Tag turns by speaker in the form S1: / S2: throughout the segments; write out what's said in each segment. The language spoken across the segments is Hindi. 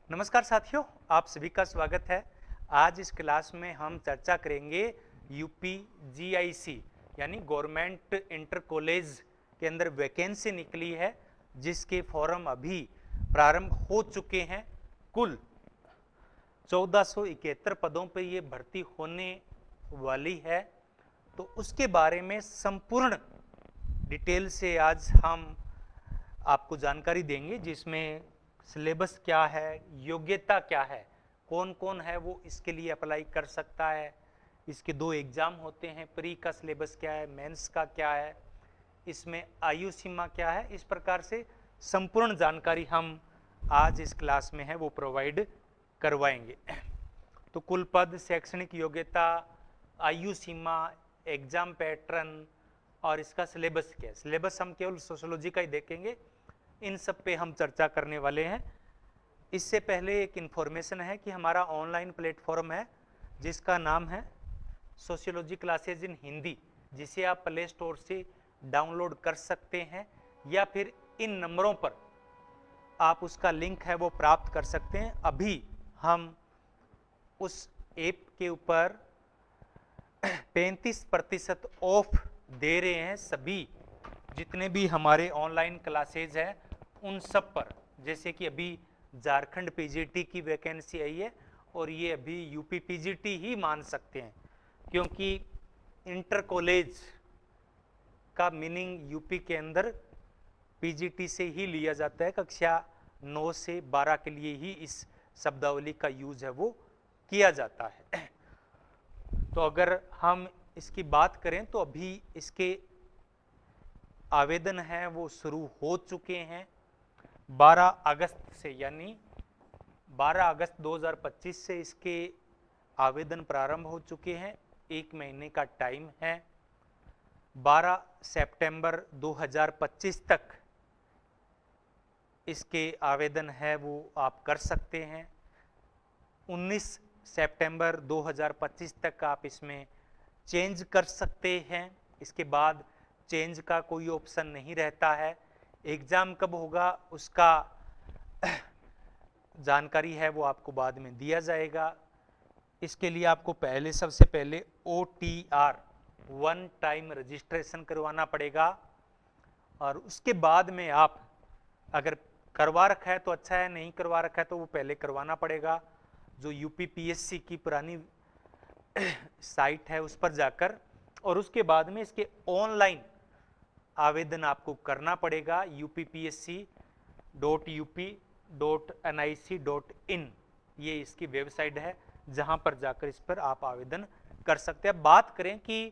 S1: नमस्कार साथियों, आप सभी का स्वागत है। आज इस क्लास में हम चर्चा करेंगे यूपी जीआईसी यानी गवर्नमेंट इंटर कॉलेज के अंदर वैकेंसी निकली है, जिसके फॉर्म अभी प्रारंभ हो चुके हैं। कुल 1471 पदों पर ये भर्ती होने वाली है, तो उसके बारे में संपूर्ण डिटेल से आज हम आपको जानकारी देंगे, जिसमें सिलेबस क्या है, योग्यता क्या है, कौन कौन है वो इसके लिए अप्लाई कर सकता है, इसके 2 एग्जाम होते हैं, प्री का सिलेबस क्या है, मेंस का क्या है, इसमें आयु सीमा क्या है। इस प्रकार से संपूर्ण जानकारी हम आज इस क्लास में है वो प्रोवाइड करवाएंगे। तो कुल पद, शैक्षणिक योग्यता, आयु सीमा, एग्जाम पैटर्न और इसका सिलेबस क्या है। सिलेबस हम केवल सोशियोलॉजी का ही देखेंगे, इन सब पे हम चर्चा करने वाले हैं। इससे पहले एक इन्फॉर्मेशन है कि हमारा ऑनलाइन प्लेटफॉर्म है जिसका नाम है सोशियोलॉजी क्लासेज इन हिंदी, जिसे आप प्ले स्टोर से डाउनलोड कर सकते हैं या फिर इन नंबरों पर आप उसका लिंक है वो प्राप्त कर सकते हैं। अभी हम उस ऐप के ऊपर 35% ऑफ दे रहे हैं सभी जितने भी हमारे ऑनलाइन क्लासेज हैं उन सब पर। जैसे कि अभी झारखंड पीजीटी की वैकेंसी आई है और ये अभी यूपी पीजीटी ही मान सकते हैं, क्योंकि इंटर कॉलेज का मीनिंग यूपी के अंदर पीजीटी से ही लिया जाता है। कक्षा 9 से 12 के लिए ही इस शब्दावली का यूज है वो किया जाता है। तो अगर हम इसकी बात करें तो अभी इसके आवेदन है वो शुरू हो चुके हैं 12 अगस्त से, यानी 12 अगस्त 2025 से इसके आवेदन प्रारंभ हो चुके हैं। 1 महीने का टाइम है। 12 सितंबर 2025 तक इसके आवेदन है वो आप कर सकते हैं। 19 सितंबर 2025 तक आप इसमें चेंज कर सकते हैं। इसके बाद चेंज का कोई ऑप्शन नहीं रहता है। एग्जाम कब होगा उसका जानकारी है वो आपको बाद में दिया जाएगा। इसके लिए आपको सबसे पहले OTR 1 टाइम रजिस्ट्रेशन करवाना पड़ेगा, और उसके बाद में आप अगर करवा रखा है तो अच्छा है, नहीं करवा रखा है तो वो पहले करवाना पड़ेगा। जो यूपीपीएससी की पुरानी साइट है उस पर जाकर, और उसके बाद में इसके ऑनलाइन आवेदन आपको करना पड़ेगा। uppc.up.nic.in ये इसकी वेबसाइट है, जहां पर जाकर इस पर आप आवेदन कर सकते हैं। बात करें कि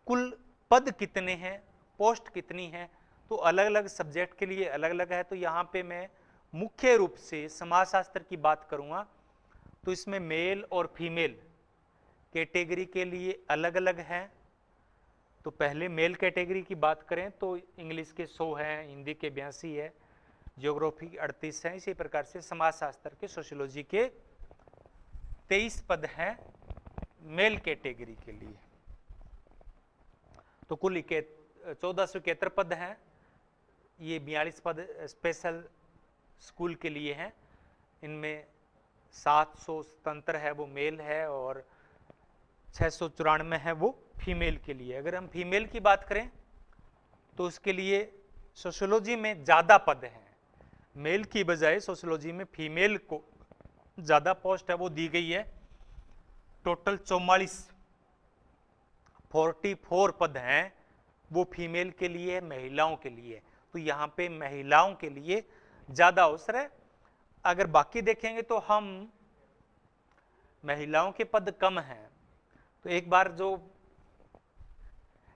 S1: कुल पद कितने हैं, पोस्ट कितनी है, तो अलग अलग सब्जेक्ट के लिए अलग अलग है। तो यहाँ पे मैं मुख्य रूप से समाजशास्त्र की बात करूँगा, तो इसमें मेल और फीमेल कैटेगरी के लिए अलग अलग हैं। तो पहले मेल कैटेगरी की बात करें तो इंग्लिश के 100 हैं, हिंदी के 82 है, ज्योग्राफी 38 हैं। इसी प्रकार से समाजशास्त्र के, सोशियोलॉजी के 23 पद हैं मेल कैटेगरी के लिए। तो कुल 1471 पद हैं। ये 42 पद स्पेशल स्कूल के लिए हैं। इनमें 777 है वो मेल है और 694 है वो फीमेल के लिए। अगर हम फीमेल की बात करें तो उसके लिए सोशियोलॉजी में ज़्यादा पद हैं, मेल की बजाय सोशियोलॉजी में फीमेल को ज़्यादा पोस्ट है वो दी गई है। टोटल 44 पद हैं वो फीमेल के लिए, महिलाओं के लिए। तो यहाँ पे महिलाओं के लिए ज़्यादा अवसर है। अगर बाकी देखेंगे तो हम महिलाओं के पद कम हैं। तो एक बार जो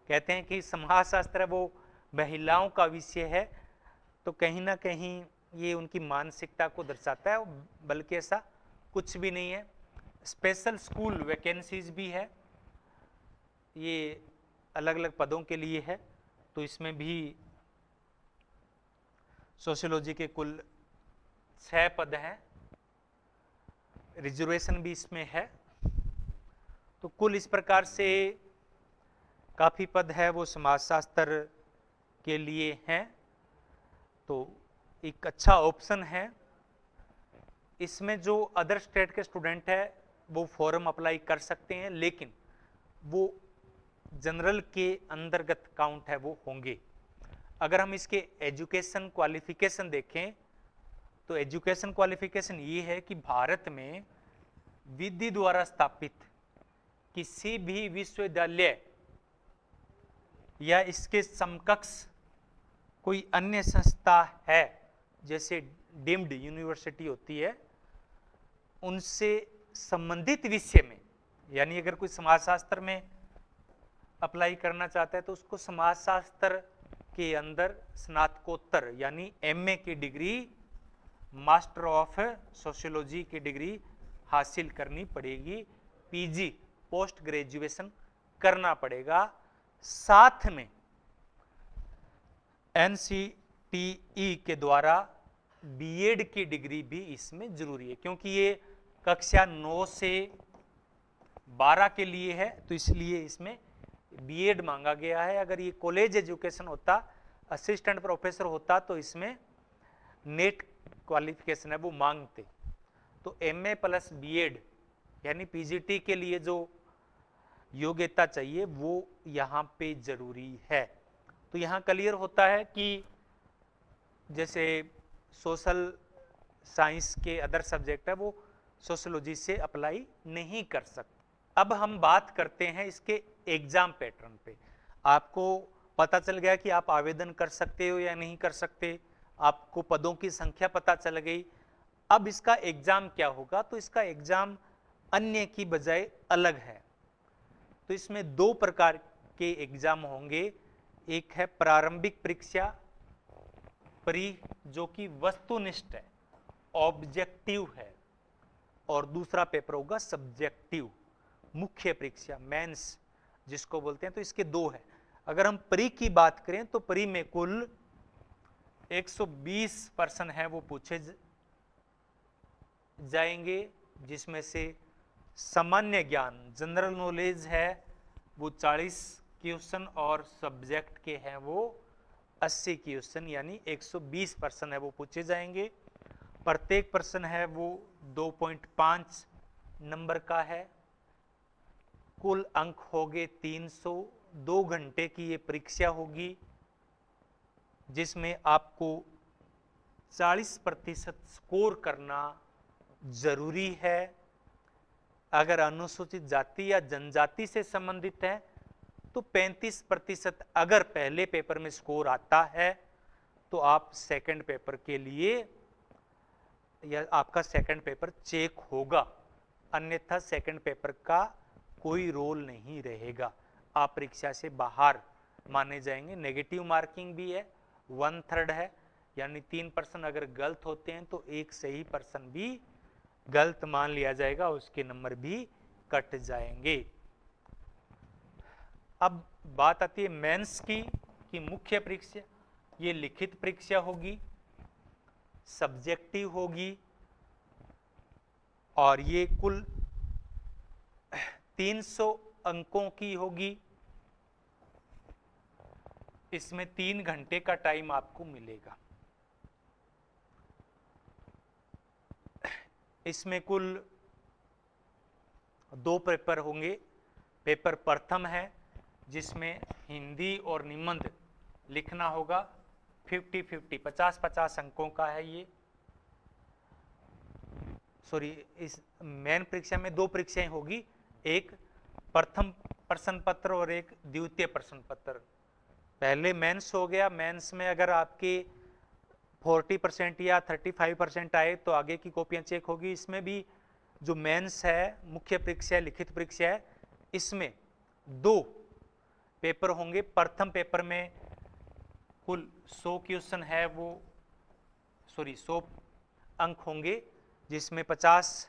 S1: कहते हैं कि समाजशास्त्र है वो महिलाओं का विषय है, तो कहीं ना कहीं ये उनकी मानसिकता को दर्शाता है, बल्कि ऐसा कुछ भी नहीं है। स्पेशल स्कूल वैकेंसीज भी है, ये अलग अलग पदों के लिए है। तो इसमें भी सोशियोलॉजी के कुल 6 पद हैं, रिजर्वेशन भी इसमें है। तो कुल इस प्रकार से काफ़ी पद है वो समाजशास्त्र के लिए हैं। तो एक अच्छा ऑप्शन है इसमें जो अदर स्टेट के स्टूडेंट है वो फॉर्म अप्लाई कर सकते हैं, लेकिन वो जनरल के अंतर्गत काउंट है वो होंगे। अगर हम इसके एजुकेशन क्वालिफिकेशन देखें तो एजुकेशन क्वालिफिकेशन ये है कि भारत में विधि द्वारा स्थापित किसी भी विश्वविद्यालय या इसके समकक्ष कोई अन्य संस्था है, जैसे डीम्ड यूनिवर्सिटी होती है, उनसे संबंधित विषय में, यानी अगर कोई समाजशास्त्र में अप्लाई करना चाहता है तो उसको समाजशास्त्र के अंदर स्नातकोत्तर यानी एमए की डिग्री, मास्टर ऑफ सोशियोलॉजी की डिग्री हासिल करनी पड़ेगी, पीजी पोस्ट ग्रेजुएशन करना पड़ेगा। साथ में एनसीटीई के द्वारा बीएड की डिग्री भी इसमें जरूरी है, क्योंकि ये कक्षा 9 से 12 के लिए है, तो इसलिए इसमें बीएड मांगा गया है। अगर ये कॉलेज एजुकेशन होता, असिस्टेंट प्रोफेसर होता, तो इसमें नेट क्वालिफिकेशन है वो मांगते। तो एमए प्लस बीएड यानी पीजीटी के लिए जो योग्यता चाहिए वो यहाँ पे जरूरी है। तो यहाँ क्लियर होता है कि जैसे सोशल साइंस के अदर सब्जेक्ट है वो सोशियोलॉजी से अप्लाई नहीं कर सकते। अब हम बात करते हैं इसके एग्जाम पैटर्न पे। आपको पता चल गया कि आप आवेदन कर सकते हो या नहीं कर सकते, आपको पदों की संख्या पता चल गई। अब इसका एग्जाम क्या होगा, तो इसका एग्जाम अन्य की बजाय अलग है। तो इसमें दो प्रकार के एग्जाम होंगे, एक है प्रारंभिक परीक्षा प्री, जो कि वस्तुनिष्ठ है, ऑब्जेक्टिव है, और दूसरा पेपर होगा सब्जेक्टिव, मुख्य परीक्षा मेंस जिसको बोलते हैं। तो इसके दो है। अगर हम प्री की बात करें तो प्री में कुल 120 प्रश्न है वो पूछे जाएंगे, जिसमें से सामान्य ज्ञान जनरल नॉलेज है वो 40 क्वेश्चन और सब्जेक्ट के हैं वो 80 क्वेश्चन, यानी 120 प्रश्न है वो पूछे जाएंगे। प्रत्येक प्रश्न है वो 2.5 नंबर का है। कुल अंक होंगे 300। 2 घंटे की ये परीक्षा होगी, जिसमें आपको 40% स्कोर करना जरूरी है। अगर अनुसूचित जाति या जनजाति से संबंधित है तो 35%, अगर पहले पेपर में स्कोर आता है तो आप सेकंड पेपर के लिए या आपका सेकंड पेपर चेक होगा, अन्यथा सेकंड पेपर का कोई रोल नहीं रहेगा, आप परीक्षा से बाहर माने जाएंगे। नेगेटिव मार्किंग भी है, 1/3 है, यानी 3 प्रश्न अगर गलत होते हैं तो एक सही प्रश्न भी गलत मान लिया जाएगा, उसके नंबर भी कट जाएंगे। अब बात आती है मेंस की, कि मुख्य परीक्षा ये लिखित परीक्षा होगी, सब्जेक्टिव होगी, और ये कुल 300 अंकों की होगी। इसमें 3 घंटे का टाइम आपको मिलेगा। इसमें कुल 2 पेपर होंगे। पेपर प्रथम है जिसमें हिंदी और निबंध लिखना होगा, 50-50 50-50 अंकों का है ये। सॉरी, इस मेन परीक्षा में 2 परीक्षाएं होगी, एक प्रथम प्रश्न पत्र और एक द्वितीय प्रश्न पत्र। पहले मेंस हो गया, मेंस में अगर आपके 40% या 35% आए तो आगे की कॉपियां चेक होगी। इसमें भी जो मेंस है, मुख्य परीक्षा है, लिखित परीक्षा है, इसमें 2 पेपर होंगे। प्रथम पेपर में कुल 100 क्वेश्चन है वो, सॉरी 100 अंक होंगे, जिसमें 50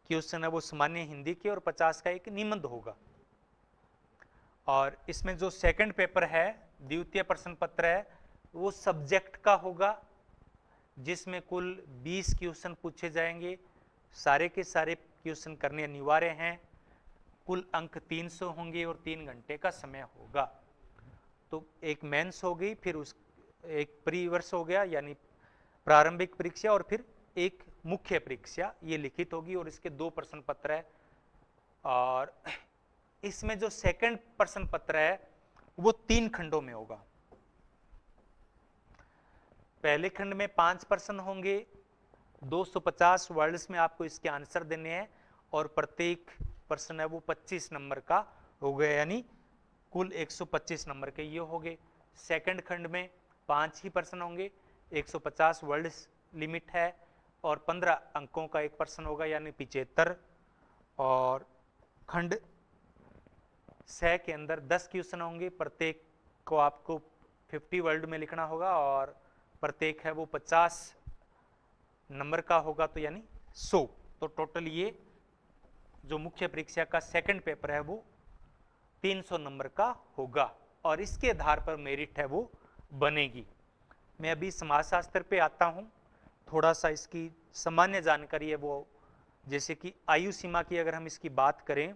S1: क्वेश्चन है वो सामान्य हिंदी के और 50 का एक निबंध होगा। और इसमें जो सेकंड पेपर है, द्वितीय प्रश्न पत्र है, वो सब्जेक्ट का होगा, जिसमें कुल 20 क्वेश्चन पूछे जाएंगे। सारे के सारे क्वेश्चन करने अनिवार्य हैं। कुल अंक 300 होंगे और 3 घंटे का समय होगा। तो एक मेंस हो गई, फिर उस एक प्री वर्ष हो गया यानी प्रारंभिक परीक्षा, और फिर एक मुख्य परीक्षा ये लिखित होगी और इसके 2 प्रश्न पत्र है, और इसमें जो सेकंड प्रश्न पत्र है वो 3 खंडों में होगा। पहले खंड में 5 प्रश्न होंगे, 250 वर्ड्स में आपको इसके आंसर देने हैं, और प्रत्येक प्रश्न है वो 25 नंबर का हो गया, यानी कुल 125 नंबर के ये हो गए। सेकंड खंड में 5 ही प्रश्न होंगे, 150 वर्ड्स लिमिट है, और 15 अंकों का एक प्रश्न होगा यानी 75। और खंड 6 के अंदर 10 क्वेश्चन होंगे, प्रत्येक को आपको 50 वर्ड में लिखना होगा, और प्रत्येक है वो 50 नंबर का होगा, तो यानी 100। तो टोटल ये जो मुख्य परीक्षा का सेकंड पेपर है वो 300 नंबर का होगा, और इसके आधार पर मेरिट है वो बनेगी। मैं अभी समाजशास्त्र पे आता हूं, थोड़ा सा इसकी सामान्य जानकारी है वो, जैसे कि आयु सीमा की अगर हम इसकी बात करें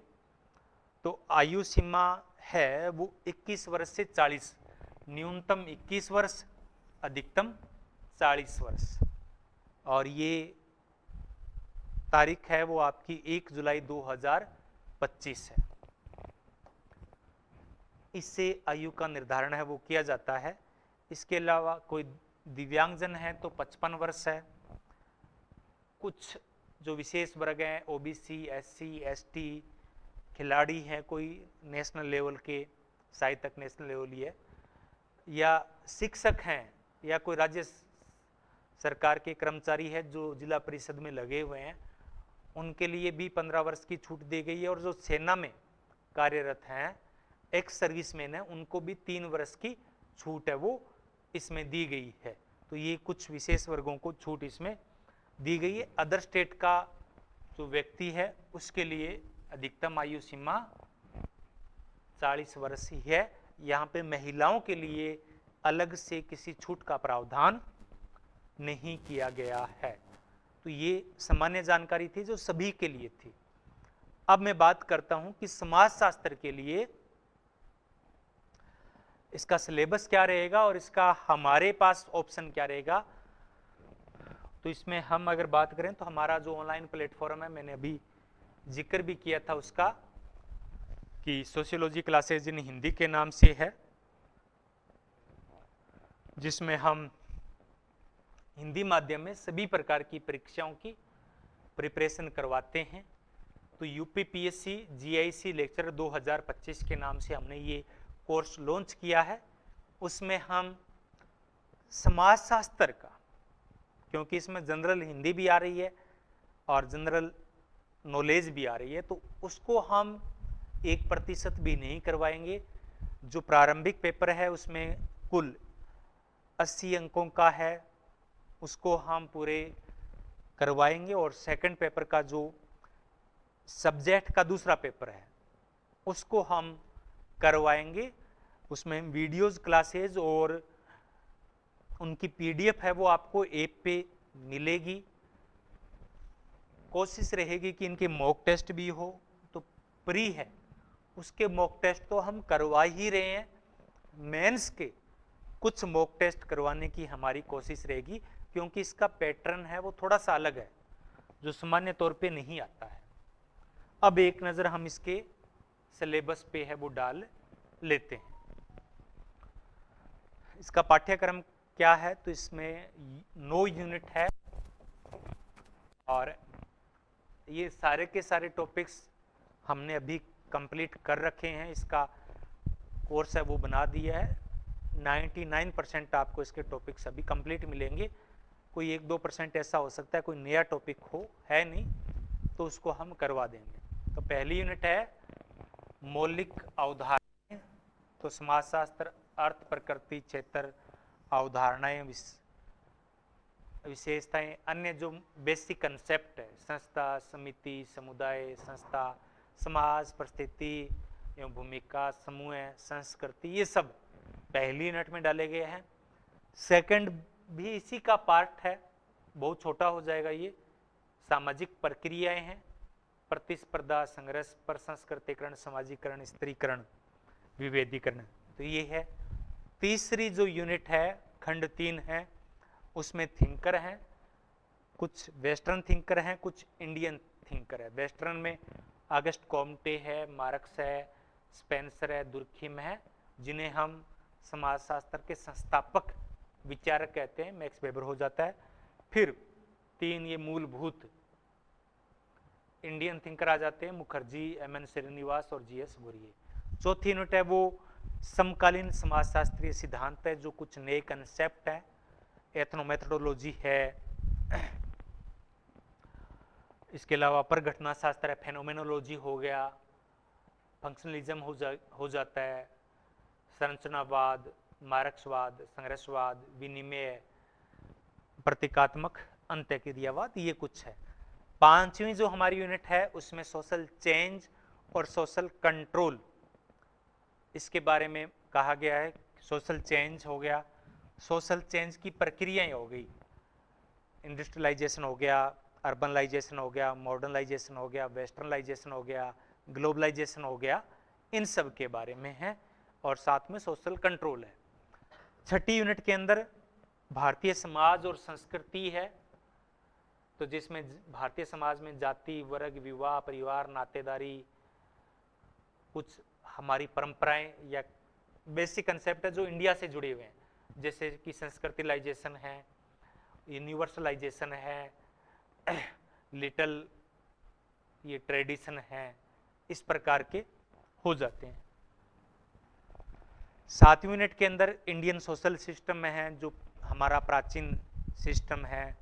S1: तो आयु सीमा है वो 21 वर्ष से 40, न्यूनतम 21 वर्ष, अधिकतम 40 वर्ष, और ये तारीख है वो आपकी 1 जुलाई 2025 है। इससे आयु का निर्धारण है वो किया जाता है। इसके अलावा कोई दिव्यांगजन है तो 55 वर्ष है। कुछ जो विशेष वर्ग हैं, ओबीसी, एससी, एसटी, खिलाड़ी हैं, कोई नेशनल लेवल के, शायद तक नेशनल लेवल ही है, या शिक्षक हैं, या कोई राज्य सरकार के कर्मचारी है जो जिला परिषद में लगे हुए हैं, उनके लिए भी 15 वर्ष की छूट दी गई है। और जो सेना में कार्यरत हैं, एक्स सर्विसमैन है, उनको भी 3 वर्ष की छूट है वो इसमें दी गई है। तो ये कुछ विशेष वर्गों को छूट इसमें दी गई है। अदर स्टेट का जो व्यक्ति है उसके लिए अधिकतम आयु सीमा 40 वर्ष ही है। यहाँ पे महिलाओं के लिए अलग से किसी छूट का प्रावधान नहीं किया गया है। तो ये सामान्य जानकारी थी जो सभी के लिए थी। अब मैं बात करता हूं कि समाजशास्त्र के लिए इसका सिलेबस क्या रहेगा और इसका हमारे पास ऑप्शन क्या रहेगा। तो इसमें हम अगर बात करें तो हमारा जो ऑनलाइन प्लेटफॉर्म है, मैंने अभी जिक्र भी किया था उसका, कि सोशियोलॉजी क्लासेज इन हिंदी के नाम से है, जिसमें हम हिंदी माध्यम में सभी प्रकार की परीक्षाओं की प्रिपरेशन करवाते हैं। तो यूपीपीएससी जीआईसी लेक्चर 2025 के नाम से हमने ये कोर्स लॉन्च किया है। उसमें हम समाजशास्त्र का, क्योंकि इसमें जनरल हिंदी भी आ रही है और जनरल नॉलेज भी आ रही है, तो उसको हम 1% भी नहीं करवाएंगे। जो प्रारंभिक पेपर है उसमें कुल 80 अंकों का है, उसको हम पूरे करवाएंगे। और सेकंड पेपर का जो सब्जेक्ट का दूसरा पेपर है उसको हम करवाएंगे। उसमें वीडियोस क्लासेज और उनकी पीडीएफ है वो आपको ऐप पे मिलेगी। कोशिश रहेगी कि इनके मॉक टेस्ट भी हो, तो प्री है उसके मॉक टेस्ट तो हम करवा ही रहे हैं। मेंस के कुछ मॉक टेस्ट करवाने की हमारी कोशिश रहेगी, क्योंकि इसका पैटर्न है वो थोड़ा सा अलग है जो सामान्य तौर पे नहीं आता है। अब एक नज़र हम इसके सिलेबस पे है वो डाल लेते हैं। इसका पाठ्यक्रम क्या है, तो इसमें 9 यूनिट है और ये सारे के सारे टॉपिक्स हमने अभी कंप्लीट कर रखे हैं। इसका कोर्स है वो बना दिया है। 99% आपको इसके टॉपिक्स अभी कंप्लीट मिलेंगे। कोई 1-2% ऐसा हो सकता है कोई नया टॉपिक हो, है नहीं, तो उसको हम करवा देंगे। तो पहली यूनिट है मौलिक अवधारणाएं। तो समाजशास्त्र, अर्थ, प्रकृति, क्षेत्र, अवधारणाएं, विशेषताएं, अन्य जो बेसिक कंसेप्ट है, संस्था, समिति, समुदाय, संस्था, समाज, परिस्थिति एवं भूमिका, समूह, संस्कृति, ये सब पहली यूनिट में डाले गए हैं। सेकंड भी इसी का पार्ट है, बहुत छोटा हो जाएगा ये। सामाजिक प्रक्रियाएं हैं, प्रतिस्पर्धा, संघर्ष, प्रसंस्कृतिकरण, समाजीकरण, स्त्रीकरण, विभेदीकरण, तो ये है। तीसरी जो यूनिट है खंड 3 है, उसमें थिंकर हैं, कुछ वेस्टर्न थिंकर हैं, कुछ इंडियन थिंकर है। वेस्टर्न में ऑगस्ट कॉम्टे है, मार्क्स है, स्पेंसर है, दुर्खिम है, जिन्हें हम समाजशास्त्र के संस्थापक विचारक कहते हैं। मैक्स वेबर हो जाता है। फिर 3 ये मूलभूत इंडियन थिंकर आ जाते हैं, मुखर्जी, एम.एन. श्रीनिवास और जी.एस. बोरिए। चौथी यूनिट है वो समकालीन समाजशास्त्रीय सिद्धांत है, जो कुछ नए कंसेप्ट है, एथनोमेथोडोलॉजी है, इसके अलावा परघटना शास्त्र है, फेनोमेनोलॉजी हो गया, फंक्शनलिज्म हो जाता है, संरचनावाद, मार्क्सवाद, संघर्षवाद, विनिमय, प्रतीकात्मक अंत्यक्रियावाद, ये कुछ है। 5वीं जो हमारी यूनिट है उसमें सोशल चेंज और सोशल कंट्रोल, इसके बारे में कहा गया है। सोशल चेंज हो गया, सोशल चेंज की प्रक्रियाएं हो गई, इंडस्ट्रियलाइजेशन हो गया, अर्बनलाइजेशन हो गया, मॉडर्नलाइजेशन हो गया, वेस्टर्नलाइजेशन हो गया, ग्लोबलाइजेशन हो गया, इन सब के बारे में है। और साथ में सोशल कंट्रोल है। 6ठी यूनिट के अंदर भारतीय समाज और संस्कृति है, तो जिसमें भारतीय समाज में जाति, वर्ग, विवाह, परिवार, नातेदारी, कुछ हमारी परंपराएं या बेसिक कंसेप्ट है जो इंडिया से जुड़े हुए हैं, जैसे कि संस्कृतिलाइजेशन है, यूनिवर्सलाइजेशन है, लिटिल ये ट्रेडिशन है, इस प्रकार के हो जाते हैं। 7वीं यूनिट के अंदर इंडियन सोशल सिस्टम में है, जो हमारा प्राचीन सिस्टम है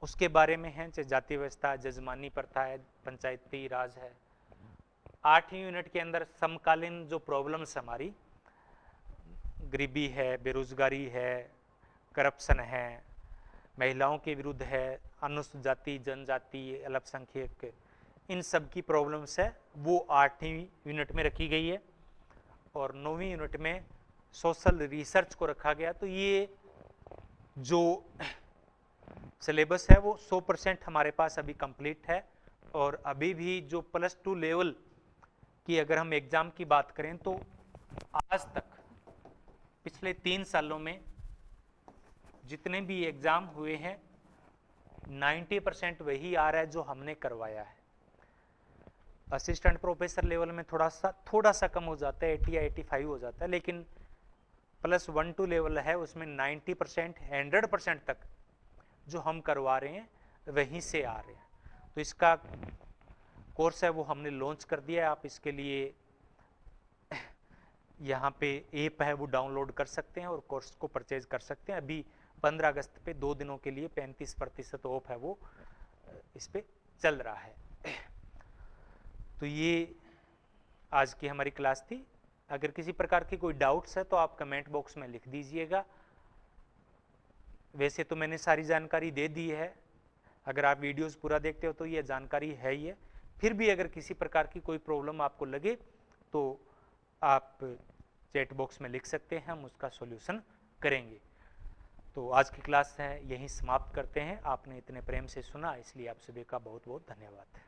S1: उसके बारे में है, चाहे जाति व्यवस्था, जजमानी प्रथा है, पंचायती राज है। 8वीं यूनिट के अंदर समकालीन जो प्रॉब्लम्स हमारी, गरीबी है, बेरोजगारी है, करप्शन है, महिलाओं के विरुद्ध है, अनुसूचित जाति, जनजाति, अल्पसंख्यक, इन सब की प्रॉब्लम्स है, वो 8वीं यूनिट में रखी गई है। और 9वीं यूनिट में सोशल रिसर्च को रखा गया। तो ये जो सिलेबस है वो 100% हमारे पास अभी कंप्लीट है। और अभी भी जो +2 लेवल की अगर हम एग्जाम की बात करें तो आज तक पिछले 3 सालों में जितने भी एग्जाम हुए हैं 90% वही आ रहा है जो हमने करवाया है। असिस्टेंट प्रोफेसर लेवल में थोड़ा सा कम हो जाता है, 80 या 85 हो जाता है, लेकिन +1-2 लेवल है उसमें 90% 100% तक जो हम करवा रहे हैं वहीं से आ रहे हैं। तो इसका कोर्स है वो हमने लॉन्च कर दिया है। आप इसके लिए यहाँ पे ऐप है वो डाउनलोड कर सकते हैं और कोर्स को परचेज कर सकते हैं। अभी 15 अगस्त पे 2 दिनों के लिए 35% ऑफ है वो इस पे चल रहा है। तो ये आज की हमारी क्लास थी। अगर किसी प्रकार की कोई डाउट्स है तो आप कमेंट बॉक्स में लिख दीजिएगा। वैसे तो मैंने सारी जानकारी दे दी है, अगर आप वीडियोस पूरा देखते हो तो ये जानकारी है ही है। फिर भी अगर किसी प्रकार की कोई प्रॉब्लम आपको लगे तो आप चैट बॉक्स में लिख सकते हैं, हम उसका सॉल्यूशन करेंगे। तो आज की क्लास है यहीं समाप्त करते हैं। आपने इतने प्रेम से सुना इसलिए आप सभी का बहुत बहुत धन्यवाद।